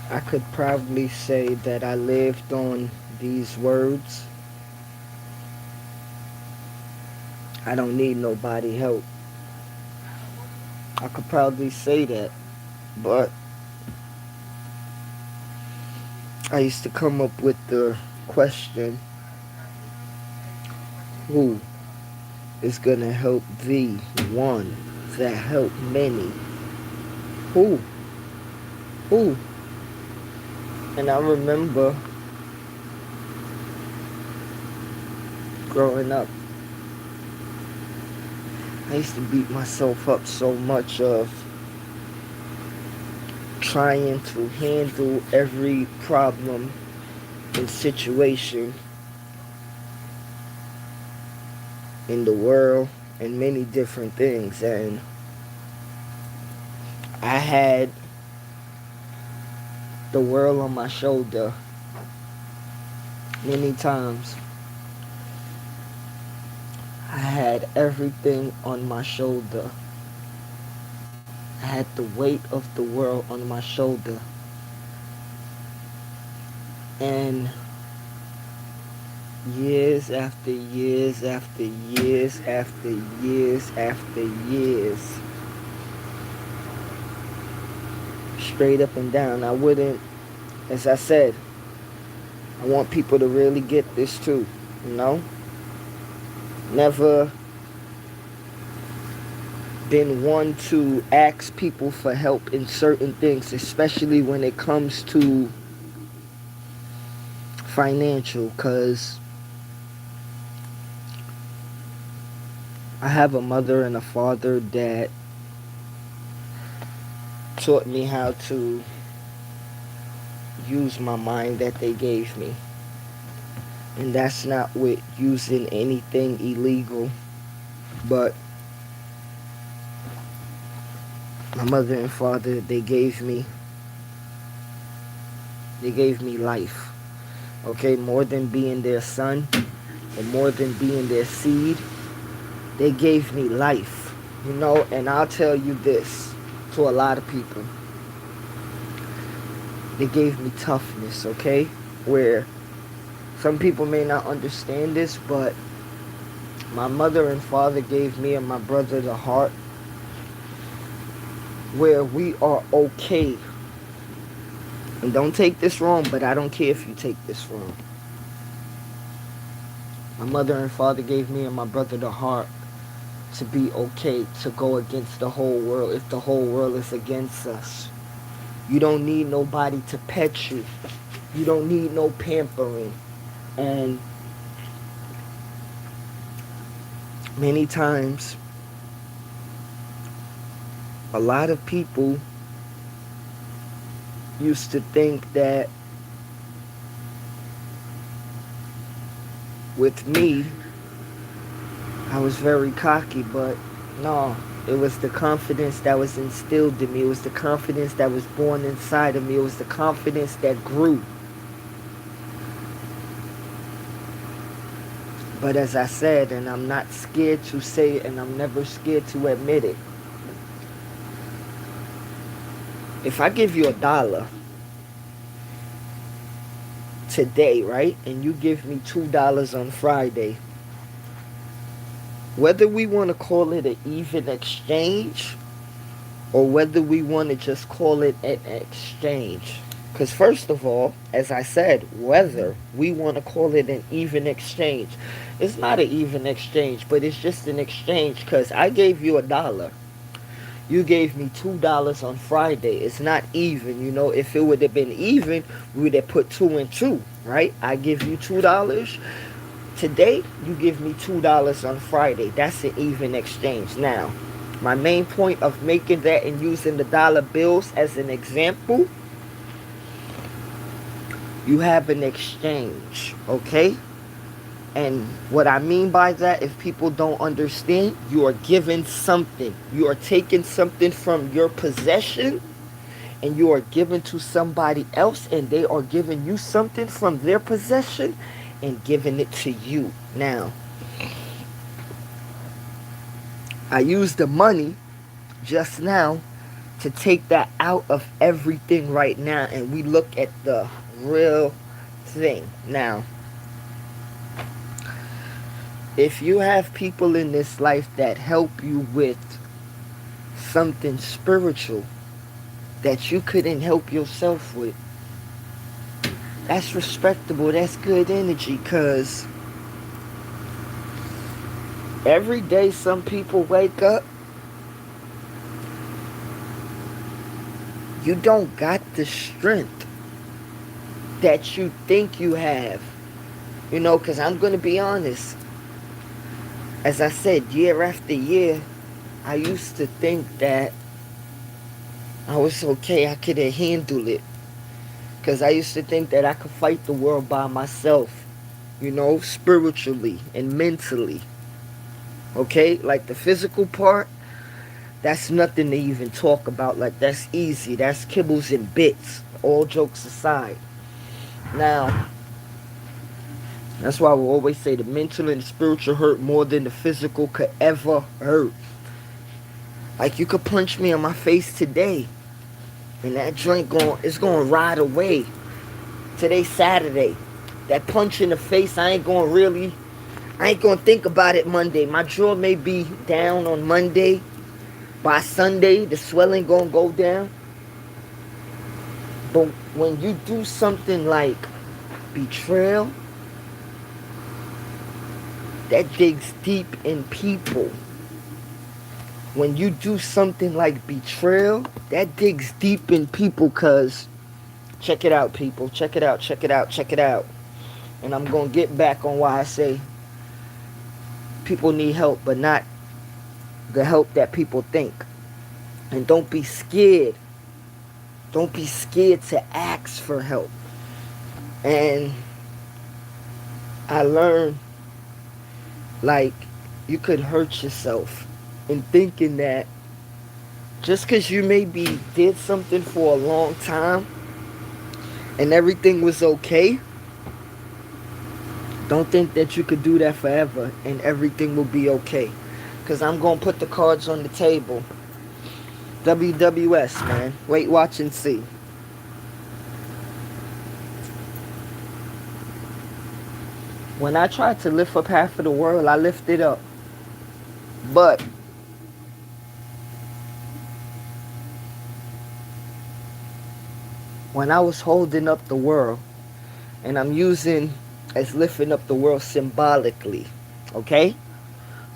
I could proudly say that I lived on these words. I don't need nobody help. I could proudly say that. But I used to come up with the question, who is gonna help thee, one that help many? Who? Who? And I remember growing up, I used to beat myself up so much of trying to handle every problem and situation in the world and many different things. And I had the world on my shoulder many times. I had everything on my shoulder. I had the weight of the world on my shoulder. And years after years after years after years after years, straight up and down, I wouldn't, as I said, I want people to really get this too, you know? Never been one to ask people for help in certain things, especially when it comes to financial, because I have a mother and a father that taught me how to use my mind that they gave me. And that's not with using anything illegal, but my mother and father, they gave me life. Okay, more than being their son or more than being their seed, they gave me life. You know, and I'll tell you this to a lot of people. They gave me toughness, okay? Where some people may not understand this, but my mother and father gave me and my brother the heart where we are okay. And don't take this wrong, but I don't care if you take this wrong. My mother and father gave me and my brother the heart to be okay, to go against the whole world if the whole world is against us. You don't need nobody to pet you. You don't need no pampering. And many times, a lot of people used to think that with me, I was very cocky, but no, it was the confidence that was instilled in me. It was the confidence that was born inside of me. It was the confidence that grew. But as I said, and I'm not scared to say it, and I'm never scared to admit it, if I give you $1 today, right, and you give me $2 on Friday, whether we want to call it an even exchange or whether we want to just call it an exchange. Because first of all, as I said, whether we want to call it an even exchange, it's not an even exchange, but it's just an exchange because I gave you $1. You gave me $2 on Friday. It's not even, you know. If it would have been even, we would have put two and two, right? I give you $2 today. You give me $2 on Friday. That's an even exchange. Now, my main point of making that and using the dollar bills as an example, you have an exchange, okay? And what I mean by that, if people don't understand, you are giving something. You are taking something from your possession and you are giving to somebody else, and they are giving you something from their possession and giving it to you. Now, I used the money just now to take that out of everything right now and we look at the real thing. Now, if you have people in this life that help you with something spiritual that you couldn't help yourself with, that's respectable. That's good energy, because every day some people wake up, you don't got the strength that you think you have. You know, because I'm going to be honest. As I said, year after year, I used to think that I was okay. I could handle it. Because I used to think that I could fight the world by myself. You know, spiritually and mentally. Okay? Like the physical part, that's nothing to even talk about. Like, that's easy. That's kibbles and bits. All jokes aside. Now, that's why we always say the mental and spiritual hurt more than the physical could ever hurt. Like, you could punch me on my face today, and that joint it's going to ride away. Today's Saturday. That punch in the face, I ain't going to think about it Monday. My jaw may be down on Monday. By Sunday, the swelling going to go down. But when you do something like betrayal, that digs deep in people. When you do something like betrayal, that digs deep in people, because check it out, people. Check it out, check it out, check it out. And I'm going to get back on why I say people need help, but not the help that people think. And don't be scared. Don't be scared to ask for help. And I learned, like, you could hurt yourself in thinking that just because you maybe did something for a long time and everything was okay, don't think that you could do that forever and everything will be okay. Because I'm going to put the cards on the table. WWS, man. Wait, watch, and see. When I tried to lift up half of the world, I lifted up. But when I was holding up the world, and I'm using as lifting up the world symbolically, okay?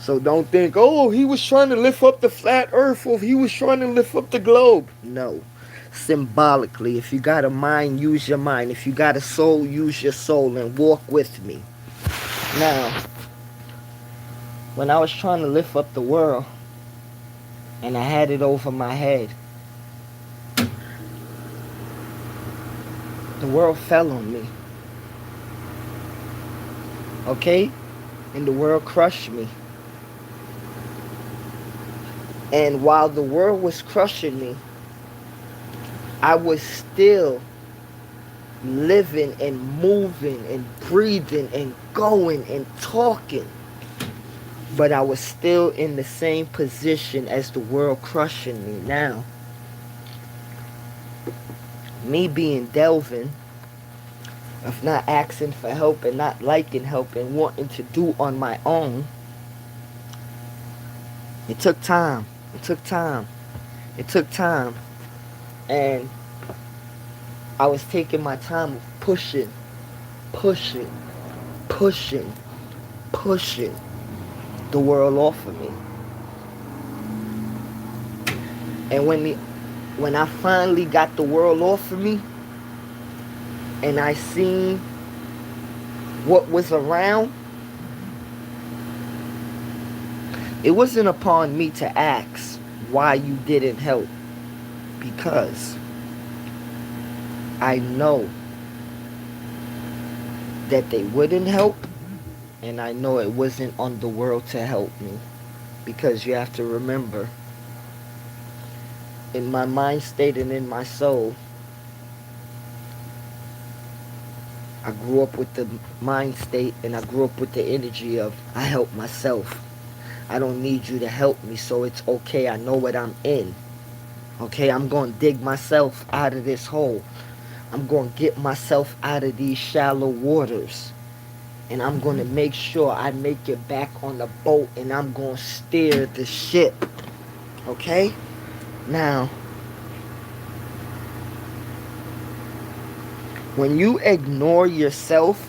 So don't think, oh, he was trying to lift up the flat earth, or he was trying to lift up the globe. No. Symbolically. If you got a mind, use your mind. If you got a soul, use your soul and walk with me. Now, when I was trying to lift up the world and I had it over my head, the world fell on me. Okay? And the world crushed me. And while the world was crushing me, I was still living and moving and breathing and going and talking. But I was still in the same position as the world crushing me. Now, me being Delvin, of not asking for help and not liking help and wanting to do on my own, it took time. It took time. It took time. And I was taking my time of pushing the world off of me. And when I finally got the world off of me, and I seen what was around, it wasn't upon me to ask why you didn't help, because I know that they wouldn't help, and I know it wasn't on the world to help me. Because you have to remember, in my mind state and in my soul, I grew up with the mind state and I grew up with the energy of, I help myself. I don't need you to help me, so it's okay. I know what I'm in. Okay, I'm going to dig myself out of this hole. I'm going to get myself out of these shallow waters. And I'm going to make sure I make it back on the boat, and I'm going to steer the ship. Okay? Now, when you ignore yourself,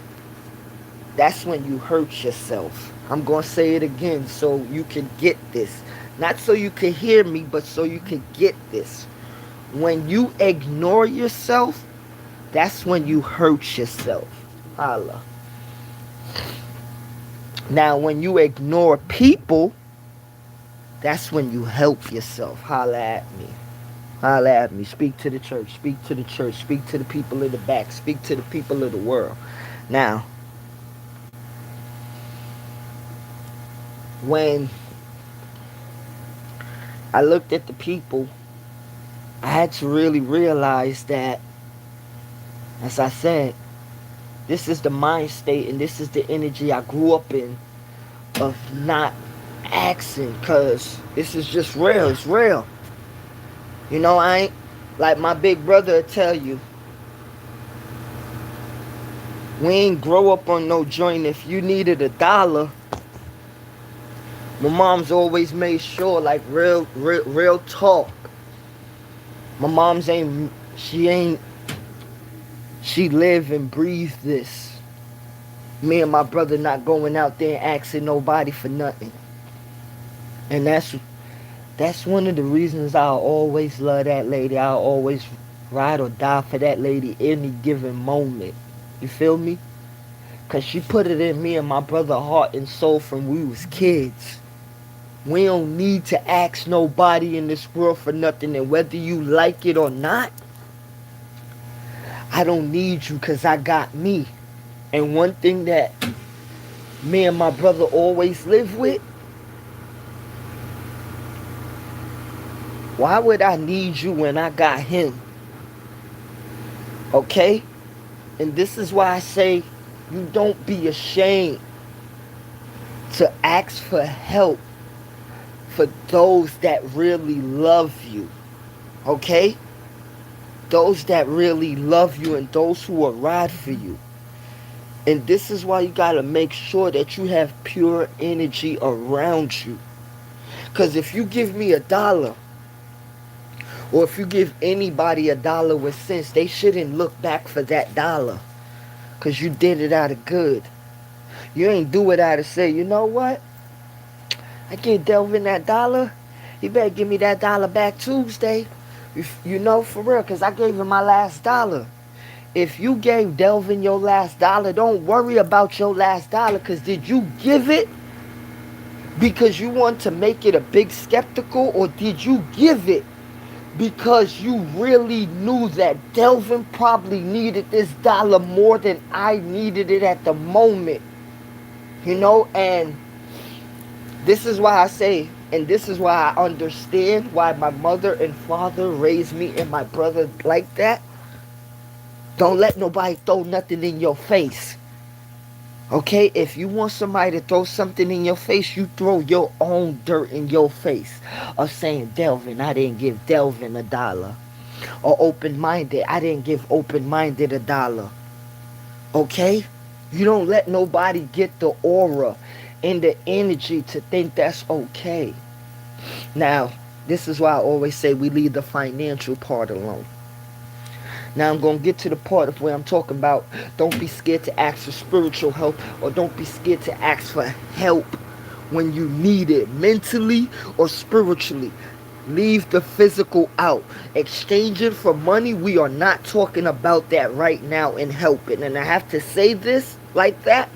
that's when you hurt yourself. I'm going to say it again so you can get this. Not so you can hear me, but so you can get this. When you ignore yourself, that's when you hurt yourself. Holla. Now, when you ignore people, that's when you help yourself. Holla at me. Holla at me. Speak to the church. Speak to the church. Speak to the people in the back. Speak to the people of the world. Now, when I looked at the people, I had to really realize that, as I said, this is the mind state and this is the energy I grew up in of not asking, because this is just real. It's real. You know, I ain't like my big brother will tell you. We ain't grow up on no joint. If you needed $1, my mom's always made sure, like real talk. My mom's she live and breathe this. Me and my brother not going out there and asking nobody for nothing. And that's one of the reasons I'll always love that lady. I'll always ride or die for that lady any given moment. You feel me? Because she put it in me and my brother heart and soul from we was kids. We don't need to ask nobody in this world for nothing. And whether you like it or not, I don't need you because I got me. And one thing that me and my brother always live with, why would I need you when I got him? Okay? And this is why I say you don't be ashamed to ask for help for those that really love you. Okay? Those that really love you and those who will ride for you. And this is why you got to make sure that you have pure energy around you. Because if you give me $1, or if you give anybody $1 with sense, they shouldn't look back for that dollar. Because you did it out of good. You ain't do it out of say, you know what? I can't delve in that $1. You better give me that $1 back Tuesday. You know, for real, because I gave him my last $1. If you gave Delvin your last $1, don't worry about your last $1, because did you give it because you want to make it a big skeptical, or did you give it because you really knew that Delvin probably needed this $1 more than I needed it at the moment? You know, and this is why I say, and this is why I understand why my mother and father raised me and my brother like that. Don't let nobody throw nothing in your face. Okay? If you want somebody to throw something in your face, you throw your own dirt in your face. Of saying, Delvin, I didn't give Delvin $1. Or open-minded, I didn't give open-minded $1. Okay? You don't let nobody get the aura and the energy to think that's okay. Now, this is why I always say we leave the financial part alone. Now I'm going to get to the part of where I'm talking about don't be scared to ask for spiritual help, or don't be scared to ask for help when you need it, mentally or spiritually. Leave the physical out. Exchanging for money, we are not talking about that right now in helping. And I have to say this like that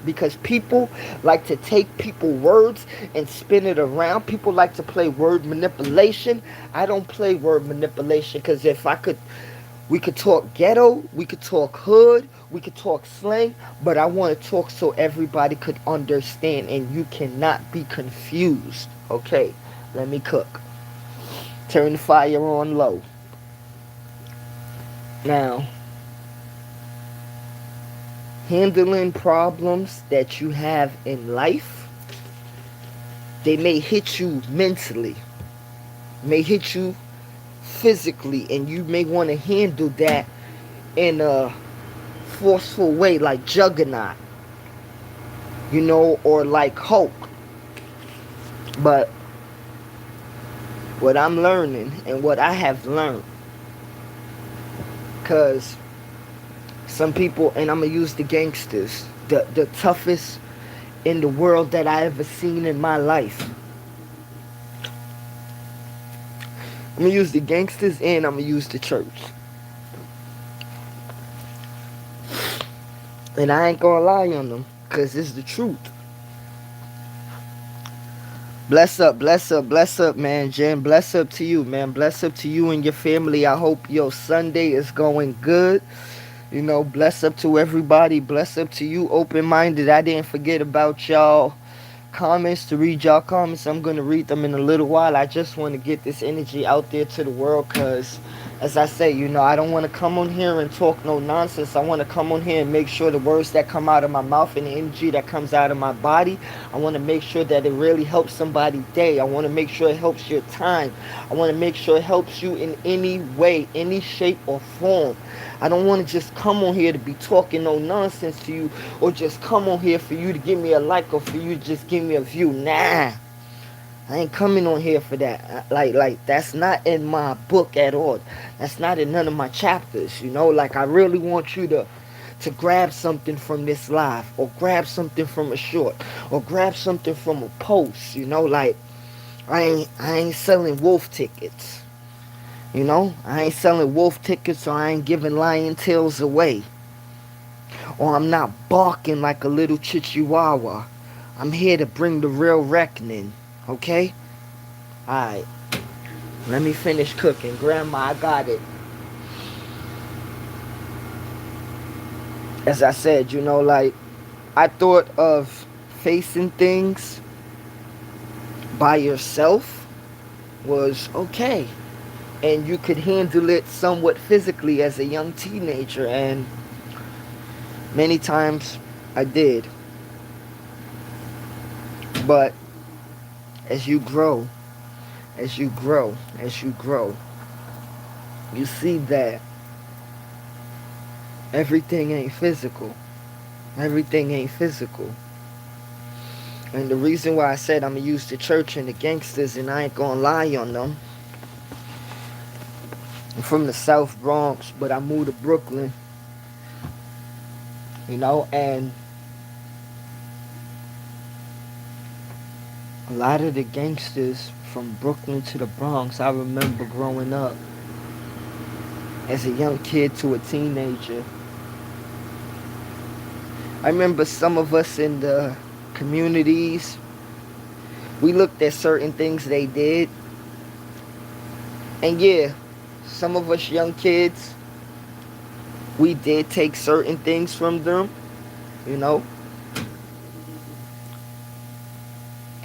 because people like to take people's words and spin it around. People like to play word manipulation. I don't play word manipulation, because if I could, we could talk ghetto, we could talk hood, we could talk slang, but I want to talk so everybody could understand and you cannot be confused. Okay, let me cook. Turn the fire on low. Now, handling problems that you have in life, they may hit you mentally, may hit you physically, and you may want to handle that in a forceful way, like Juggernaut, or like Hulk. But what I'm learning and what I have learned, because some people, and I'm going to use the gangsters, the toughest in the world that I ever seen in my life. I'm going to use the gangsters and I'm going to use the church. And I ain't going to lie on them, because it's the truth. Bless up, man, Jen. Bless up to you, man. Bless up to you and your family. I hope your Sunday is going good. Bless up to everybody. Bless up to you, open-minded. I didn't forget about y'all comments, to read y'all comments. I'm going to read them in a little while. I just want to get this energy out there to the world, because as I say, I don't want to come on here and talk no nonsense. I want to come on here and make sure the words that come out of my mouth and the energy that comes out of my body, I want to make sure that it really helps somebody's day. I want to make sure it helps your time. I want to make sure it helps you in any way, any shape or form. I don't want to just come on here to be talking no nonsense to you, or just come on here for you to give me a like, or for you to just give me a view. Nah. I ain't coming on here for that. Like that's not in my book at all. That's not in none of my chapters, Like, I really want you to grab something from this live, or grab something from a short, or grab something from a post, Like, I ain't selling wolf tickets. I ain't selling wolf tickets, or I ain't giving lion tails away. Or I'm not barking like a little chihuahua. I'm here to bring the real reckoning. Okay? Alright. Let me finish cooking. Grandma, I got it. As I said, like, I thought of facing things by yourself was okay. And you could handle it somewhat physically as a young teenager. And many times I did. But as you grow, you see that everything ain't physical. Everything ain't physical. And the reason why I said I'm going to use the church and the gangsters, and I ain't going to lie on them. I'm from the South Bronx, but I moved to Brooklyn. And a lot of the gangsters from Brooklyn to the Bronx, I remember growing up as a young kid to a teenager. I remember some of us in the communities, we looked at certain things they did. And yeah, some of us young kids, we did take certain things from them,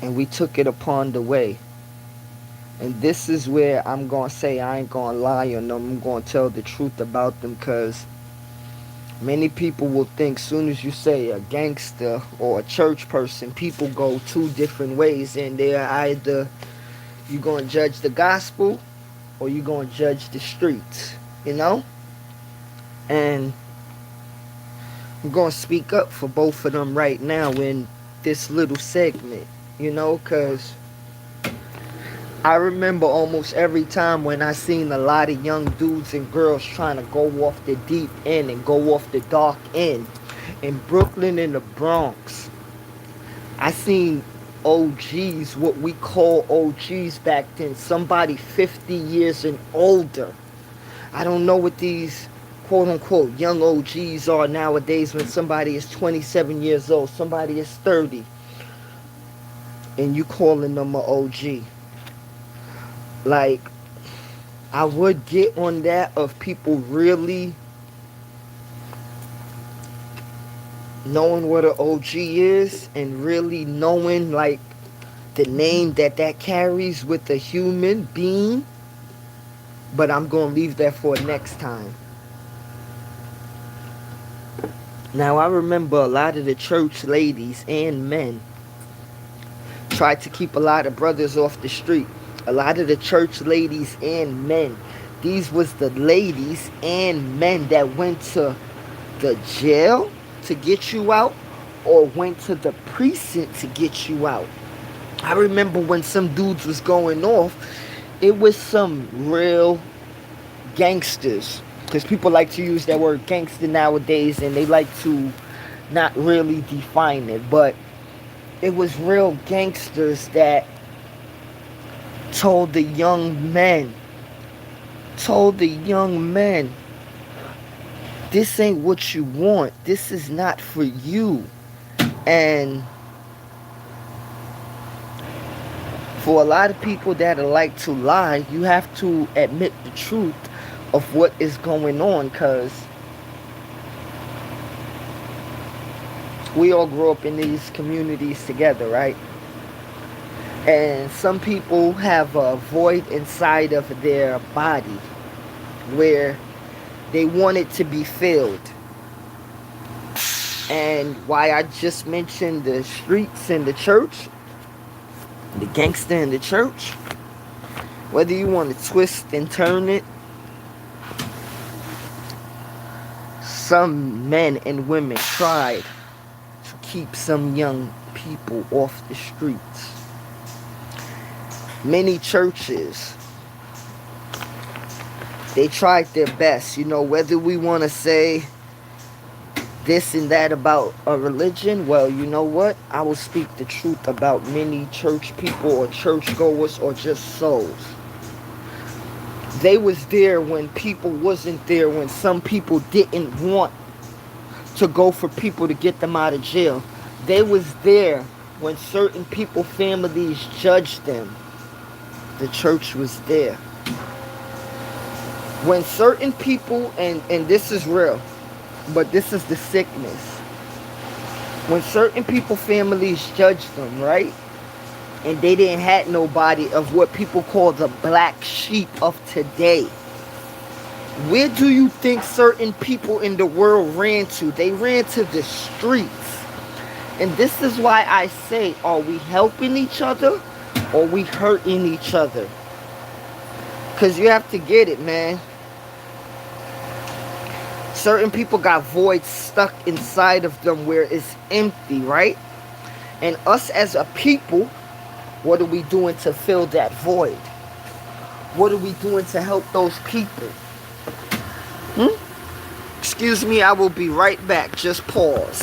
and we took it upon the way. And this is where I'm going to say I ain't going to lie on them. I'm going to tell the truth about them, because many people will think soon as you say a gangster or a church person, people go two different ways. And they're either you're going to judge the gospel or you're going to judge the streets, And I'm going to speak up for both of them right now in this little segment, because I remember almost every time when I seen a lot of young dudes and girls trying to go off the deep end and go off the dark end. In Brooklyn and the Bronx, I seen OGs, what we call OGs back then, somebody 50 years and older. I don't know what these quote-unquote young OGs are nowadays when somebody is 27 years old, somebody is 30, and you calling them an OG. Like, I would get on that of people really knowing what an OG is and really knowing, like, the name that carries with a human being. But I'm going to leave that for next time. Now, I remember a lot of the church ladies and men tried to keep a lot of brothers off the street. A lot of the church ladies and men, these was the ladies and men that went to the jail to get you out or went to the precinct to get you out. I remember when some dudes was going off, it was some real gangsters. Because people like to use that word gangster nowadays and they like to not really define it. But it was real gangsters that told the young men, told the young men, this ain't what you want. This is not for you. And for a lot of people that like to lie, you have to admit the truth of what is going on, because we all grew up in these communities together, right? And some people have a void inside of their body where they want it to be filled. And why I just mentioned the streets and the church, the gangster in the church, whether you want to twist and turn it, some men and women tried to keep some young people off the streets. Many churches, they tried their best. You know, whether we want to say this and that about a religion, well, you know what? I will speak the truth about many church people or churchgoers or just souls. They was there when people wasn't there, when some people didn't want to go for people to get them out of jail. They was there when certain people, families judged them. The church was there. When certain people, and this is real, but this is the sickness. When certain people, families judged them, right? And they didn't have nobody of what people call the black sheep of today. Where do you think certain people in the world ran to? They ran to the streets. And this is why I say, are we helping each other or we hurting each other? Because you have to get it, man. Certain people got voids stuck inside of them where it's empty, right? And us as a people, what are we doing to fill that void? What are we doing to help those people? Excuse me, I will be right back. Just pause.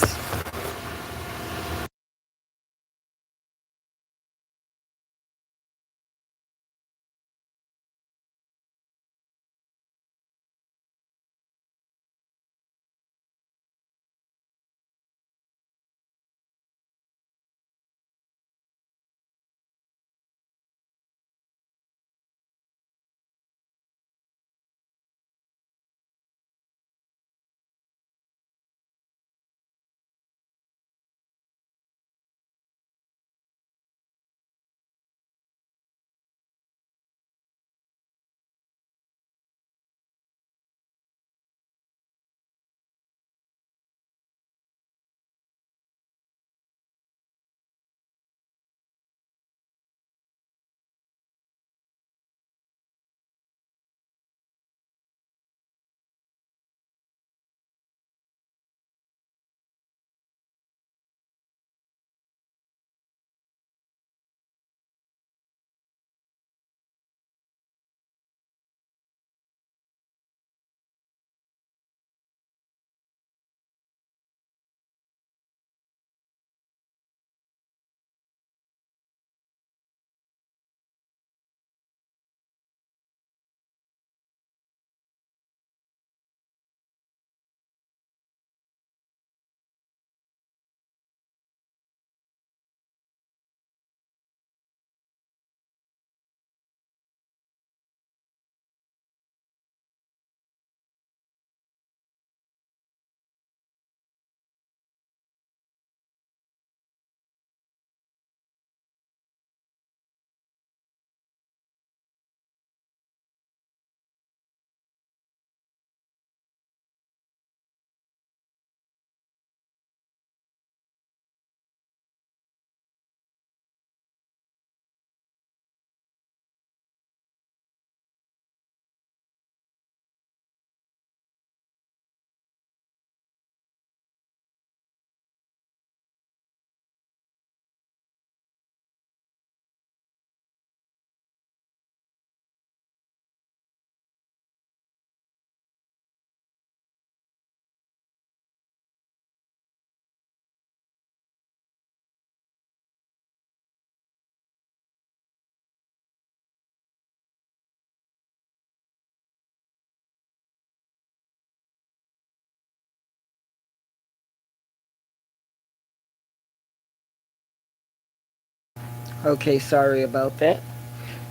Okay, sorry about that.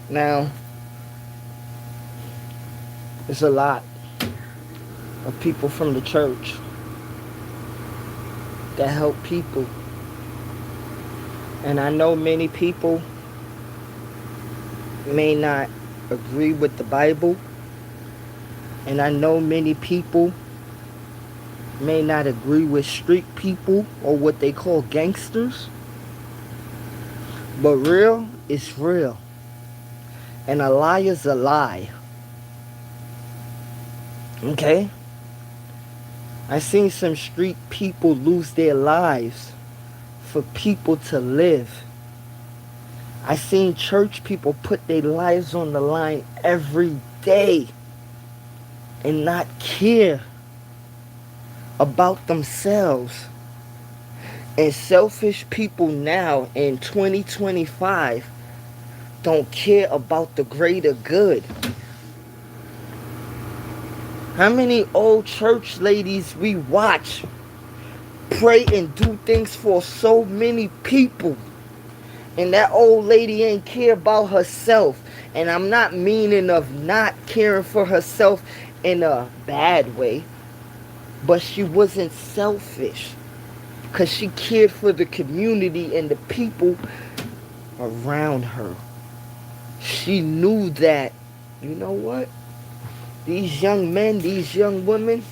Now, there's a lot of people from the church that help people. And I know many people may not agree with the Bible. And I know many people may not agree with street people or what they call gangsters. But real is real. And a lie is a lie. Okay? I seen some street people lose their lives for people to live. I seen church people put their lives on the line every day and not care about themselves. And selfish people now in 2025 don't care about the greater good. How many old church ladies we watch pray and do things for so many people, and that old lady ain't care about herself. And I'm not meaning of not caring for herself in a bad way, but she wasn't selfish because she cared for the community and the people around her. She knew that, you know what, these young men, these young women,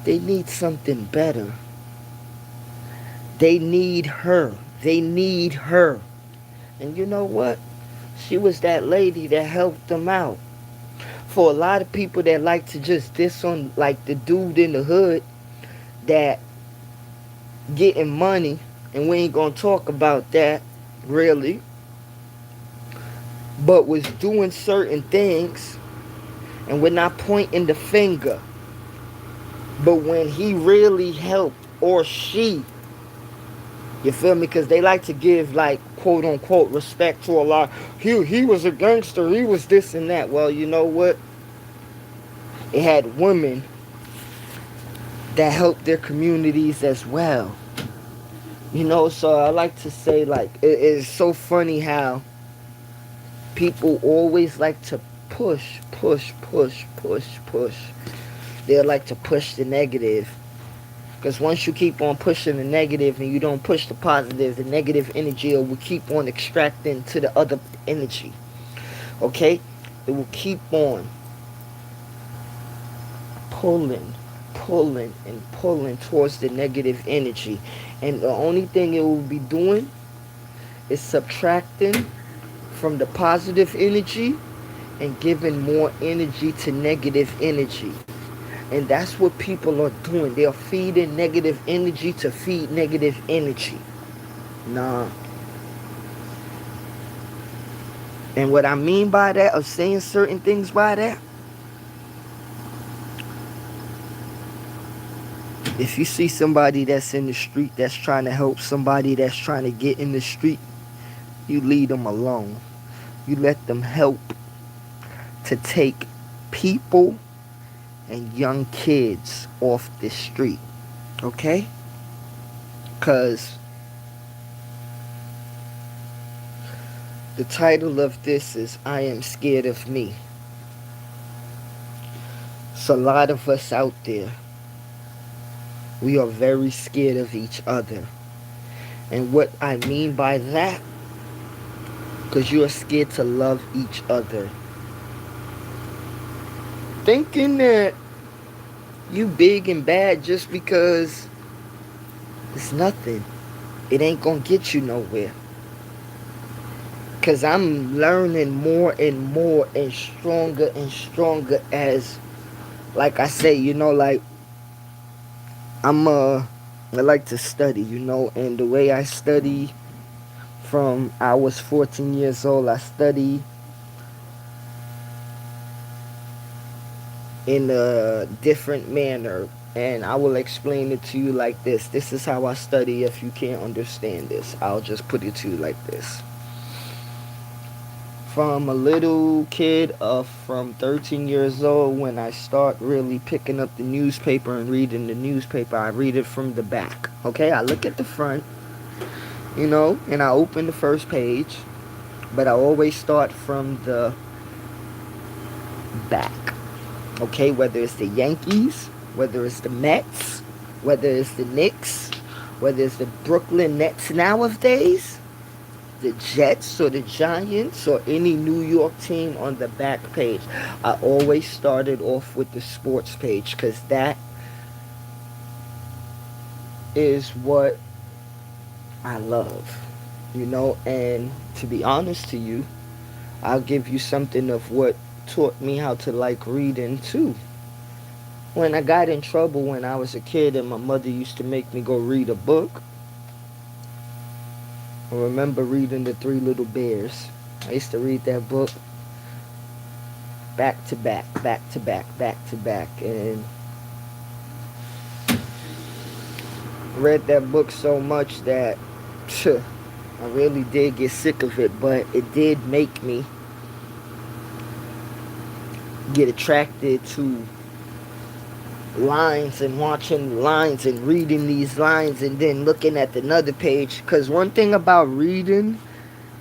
they need something better. They need her. They need her. And you know what? She was that lady that helped them out. For a lot of people that like to just diss on like the dude in the hood that getting money, and we ain't gonna talk about that really, but was doing certain things, and we're not pointing the finger. But when he really helped, or she, you feel me? Because they like to give, like, quote unquote, respect to a lot. He was a gangster. He was this and that. Well, you know what? It had women that helped their communities as well. You know, so I like to say, like, it is so funny how people always like to push, push, push, push, push. They like to push the negative. Because once you keep on pushing the negative and you don't push the positive, the negative energy will keep on extracting to the other energy. Okay? It will keep on pulling, pulling, and pulling towards the negative energy. And the only thing it will be doing is subtracting from the positive energy and giving more energy to negative energy. And that's what people are doing. They're feeding negative energy to feed negative energy. Nah. And what I mean by that, of saying certain things by that, if you see somebody that's in the street that's trying to help somebody that's trying to get in the street, you leave them alone. You let them help to take people and young kids off the street. Okay? Because the title of this is I Am Scared of Me. It's a lot of us out there. We are very scared of each other. And what I mean by that, because you are scared to love each other. Thinking that you big and bad just because it's nothing. It ain't gonna get you nowhere. Because I'm learning more and more and stronger as, like I say, you know, like, I like to study, you know, and the way I study from I was 14 years old, I study in a different manner, and I will explain it to you like this. This is how I study. If you can't understand this, I'll just put it to you like this. From a little kid of from 13 years old, when I start really picking up the newspaper and reading the newspaper, I read it from the back. Okay, I look at the front and I open the first page, but I always start from the back. Okay, whether it's the Yankees, whether it's the Mets, whether it's the Knicks, whether it's the Brooklyn Nets nowadays, the Jets or the Giants or any New York team on the back page. I always started off with the sports page because that is what I love. And to be honest to you, I'll give you something of what taught me how to like reading too. When I got in trouble when I was a kid and my mother used to make me go read a book, I remember reading The Three Little Bears. I used to read that book back to back, back to back, back to back, and read that book so much that I really did get sick of it, but it did make me get attracted to lines and watching lines and reading these lines and then looking at another page. Because one thing about reading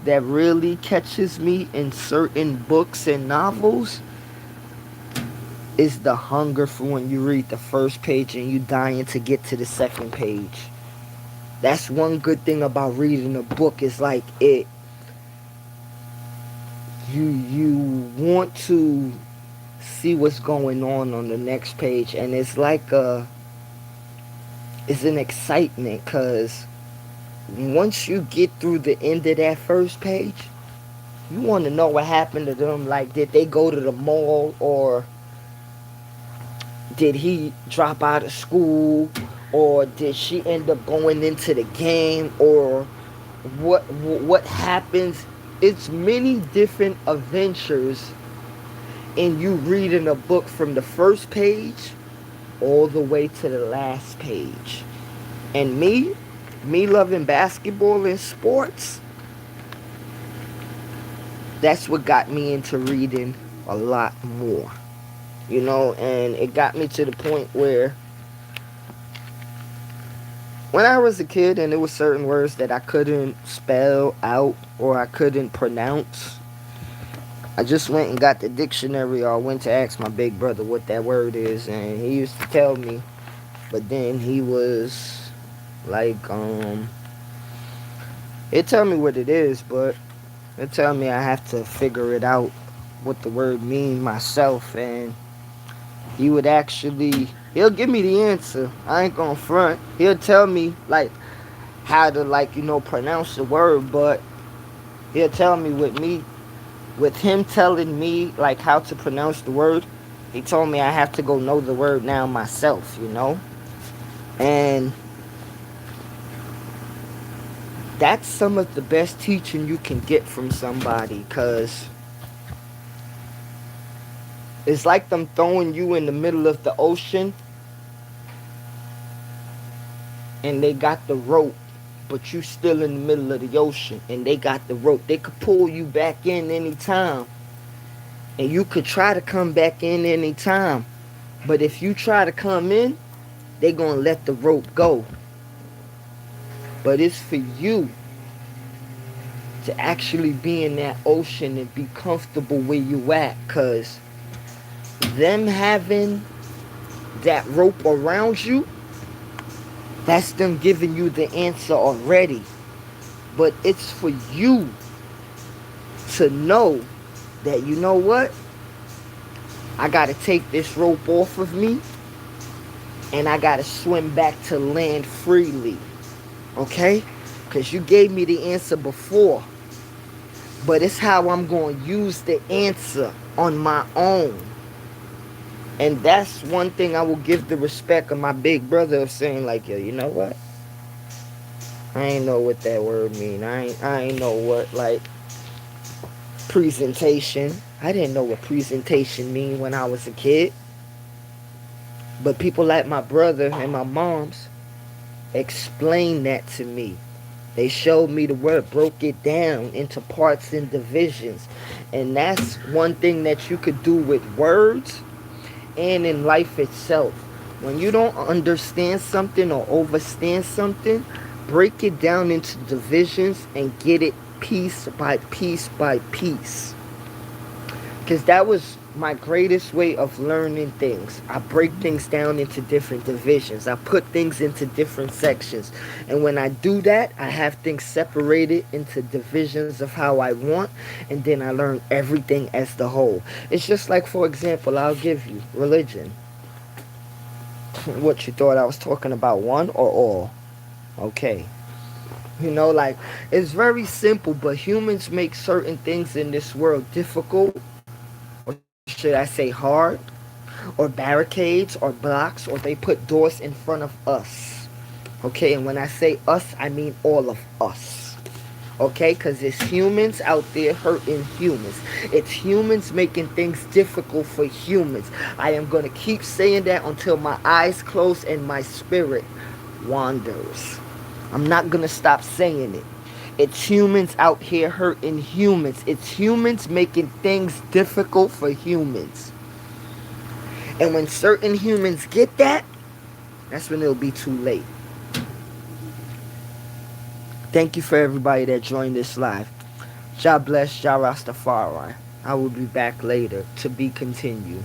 that really catches me in certain books and novels is the hunger for when you read the first page and you dying to get to the second page. That's one good thing about reading a book, is like you want to see what's going on the next page, and it's like it's an excitement because once you get through the end of that first page, you want to know what happened to them. Like, did they go to the mall, or did he drop out of school, or did she end up going into the game, or what happens? It's many different adventures in you reading a book from the first page all the way to the last page. And me loving basketball and sports, that's what got me into reading a lot more. And it got me to the point where when I was a kid and there were certain words that I couldn't spell out or I couldn't pronounce, I just went and got the dictionary, or I went to ask my big brother what that word is, and he used to tell me, but then he was like, he'd tell me what it is, but he'd tell me I have to figure it out, what the word mean myself, and he'll give me the answer. I ain't gonna front. He'll tell me, like, how to, like, pronounce the word, but he'll tell me with him telling me, like, how to pronounce the word, he told me I have to go know the word now myself. And that's some of the best teaching you can get from somebody, because it's like them throwing you in the middle of the ocean and they got the rope, but you still in the middle of the ocean and they got the rope. They could pull you back in anytime, and you could try to come back in anytime, but if you try to come in, they gonna let the rope go. But it's for you to actually be in that ocean and be comfortable where you at, because them having that rope around you, that's them giving you the answer already. But it's for you to know that, you know what, I gotta take this rope off of me and I gotta swim back to land freely. Okay? Because you gave me the answer before, but it's how I'm going to use the answer on my own. And that's one thing I will give the respect of my big brother, of saying, like, yo, you know what? I ain't know what that word mean. I ain't know what, like, presentation. I didn't know what presentation mean when I was a kid. But people like my brother and my moms explained that to me. They showed me the word, broke it down into parts and divisions. And that's one thing that you could do with words and in life itself. When you don't understand something or overstand something, break it down into divisions and get it piece by piece by piece. Because that was my greatest way of learning things. I break things down into different divisions. I put things into different sections. And when I do that, I have things separated into divisions of how I want. And then I learn everything as the whole. It's just like, for example, I'll give you religion. What, you thought I was talking about one or all? Okay. Like, it's very simple, but humans make certain things in this world difficult, or should I say hard, or barricades, or blocks, or they put doors in front of us. Okay, and when I say us, I mean all of us. Okay, because it's humans out there hurting humans. It's humans making things difficult for humans. I am going to keep saying that until my eyes close and my spirit wanders. I'm not going to stop saying it. It's humans out here hurting humans. It's humans making things difficult for humans. And when certain humans get that, that's when it'll be too late. Thank you for everybody that joined this live. God bless, Jah Rastafari. I will be back later to be continued.